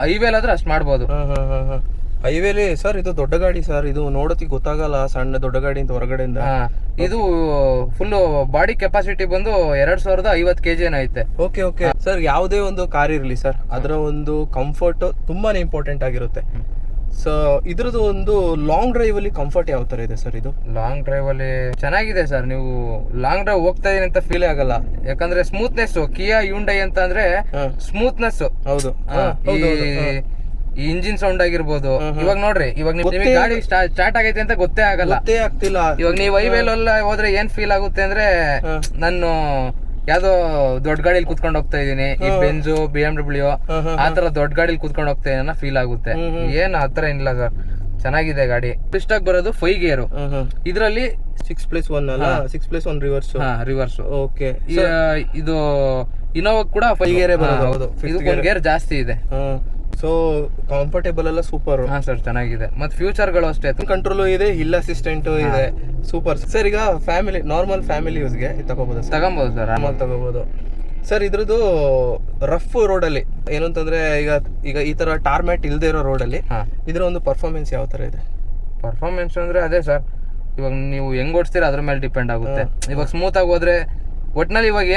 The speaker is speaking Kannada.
ಹೈವೇಲಾದ್ರೆ ಅಷ್ಟು ಮಾಡ್ಬೋದು. ಹೈವೇಲಿ ಸರ್ ಇದು ದೊಡ್ಡ ಗಾಡಿ ಸರ್, ಇದು ನೋಡೋತಿಗೆ ಗೊತ್ತಾಗಲ್ಲ ಸಣ್ಣ ದೊಡ್ಡ ಗಾಡಿ ಅಂತ ಹೊರಗಡೆಯಿಂದ. ಇದು ಫುಲ್ ಬಾಡಿ ಕೆಪಾಸಿಟಿ ಬಂದು 2050 kg ಐತೆ. ಓಕೆ ಓಕೆ ಸರ್, ಯಾವುದೇ ಒಂದು ಕಾರ್ ಇರಲಿ ಸರ್, ಅದರ ಒಂದು ಕಂಫರ್ಟ್ ತುಂಬಾನೇ ಇಂಪಾರ್ಟೆಂಟ್ ಆಗಿರುತ್ತೆ. ಸೊ ಇದ್ರದ್ದು ಒಂದು ಲಾಂಗ್ ಡ್ರೈವ್ ಅಲ್ಲಿ ಕಂಫರ್ಟ್ ಯಾವ ತರ ಇದೆ ಸರ್? ಇದು ಲಾಂಗ್ ಡ್ರೈವ್ ಅಲ್ಲಿ ಚೆನ್ನಾಗಿದೆ ಸರ್. ನೀವು ಲಾಂಗ್ ಡ್ರೈವ್ ಹೋಗ್ತಾ ಇದೀನಿ ಅಂತ ಫೀಲ್ ಆಗಲ್ಲ, ಯಾಕಂದ್ರೆ ಸ್ಮೂತ್ನೆಸ್. ಕಿಯಾ ಹ್ಯುಂಡೈ ಅಂತ ಅಂದ್ರೆ ಸ್ಮೂತ್ನೆಸ್. ಹೌದು, ಈ ಇಂಜಿನ್ ಸೌಂಡ್ ಆಗಿರ್ಬೋದು. ಇವಾಗ ನೋಡ್ರಿ, ಇವಾಗ ನಿಮಗೆ ಗಾಡಿ ಸ್ಟಾರ್ಟ್ ಆಗೈತೆ ಅಂತ ಗೊತ್ತೇ ಆಗಲ್ಲ, ಗೊತ್ತೇ ಆಗ್ತಿಲ್ಲ. ಇವಾಗ ನೀವು ಹೈವೇಲೆಲ್ಲ ಹೋದ್ರೆ ಏನ್ ಫೀಲ್ ಆಗುತ್ತೆ ಅಂದ್ರೆ, ನಾನು ಯಾವ್ದೋ ದೊಡ್ಡ ಗಾಡಿಲಿ ಕುತ್ಕೊಂಡು ಹೋಗ್ತಾ ಇದೀನಿ, ಈ ಬೆಂಜು BMW ಆತರ ದೊಡ್ಡ ಗಾಡಿಲಿ ಕುತ್ಕೊಂಡು ಹೋಗ್ತಾ ಇದೀನಿ ಫೀಲ್ ಆಗುತ್ತೆ. ಏನ್ ಆತರ ಏನಿಲ್ಲ ಸರ್, ಚೆನ್ನಾಗಿದೆ ಗಾಡಿ. ಇಷ್ಟಾಗಿ ಬರೋದು 5 ಗೇರ್. ಇದ್ರಲ್ಲಿ 6+1 ಅಲ್ಲ, 6+1 ರಿವರ್ಸ್. ಓಕೆ, ಇದು ಇನೋವಾ ಕೂಡ 5 ಗೇರ್ ಬರೋದು. ಹೌದು, ಇದಕ್ಕೆ 1 ಗೇರ್ ಜಾಸ್ತಿ ಇದೆ. ಸೊ ಕಂಫರ್ಟೇಬಲ್ ಎಲ್ಲ ಸೂಪರ್. ಹಾ ಸರ್, ಚೆನ್ನಾಗಿದೆ. ಮತ್ತೆ ಫ್ಯೂಚರ್ಗಳು ಅಷ್ಟೇ, ಕಂಟ್ರೋಲ್ ಇದೆ, ಹಿಲ್ ಅಸಿಸ್ಟೆಂಟ್ ಇದೆ, ಸೂಪರ್ ಸರ್. ಈಗ ಫ್ಯಾಮಿಲಿ, ನಾರ್ಮಲ್ ಫ್ಯಾಮಿಲಿ ಯೂಸ್ಗೆ ತಗೋಬಹುದು ಸರ್? ತಗೊಬಹುದು ಸರ್, ಆರಾಮಾಗಿ ತಗೋಬಹುದು ಸರ್. ಇದ್ರದ್ದು ರಫ್ ರೋಡ್ ಅಲ್ಲಿ ಏನು ಅಂತಂದ್ರೆ, ಈಗ ಈ ತರ ಟಾರ್ಮ್ಯಾಟ್ ಇಲ್ದೇ ಇರೋ ರೋಡ್ ಅಲ್ಲಿ ಇದ್ರ ಒಂದು ಪರ್ಫಾರ್ಮೆನ್ಸ್ ಯಾವ ತರ ಇದೆ? ಪರ್ಫಾರ್ಮೆನ್ಸ್ ಅಂದ್ರೆ ಅದೇ ಸರ್, ಇವಾಗ ನೀವು ಹೆಂಗ್ ಓಡಿಸ್ತೀರಾ ಅದ್ರ ಮೇಲೆ ಡಿಪೆಂಡ್ ಆಗುತ್ತೆ. ಇವಾಗ ಸ್ಮೂತ್ ಆಗಿ ಹೋದ್ರೆ ಒಟ್ನಲ್ಲಿ ಇವಾಗ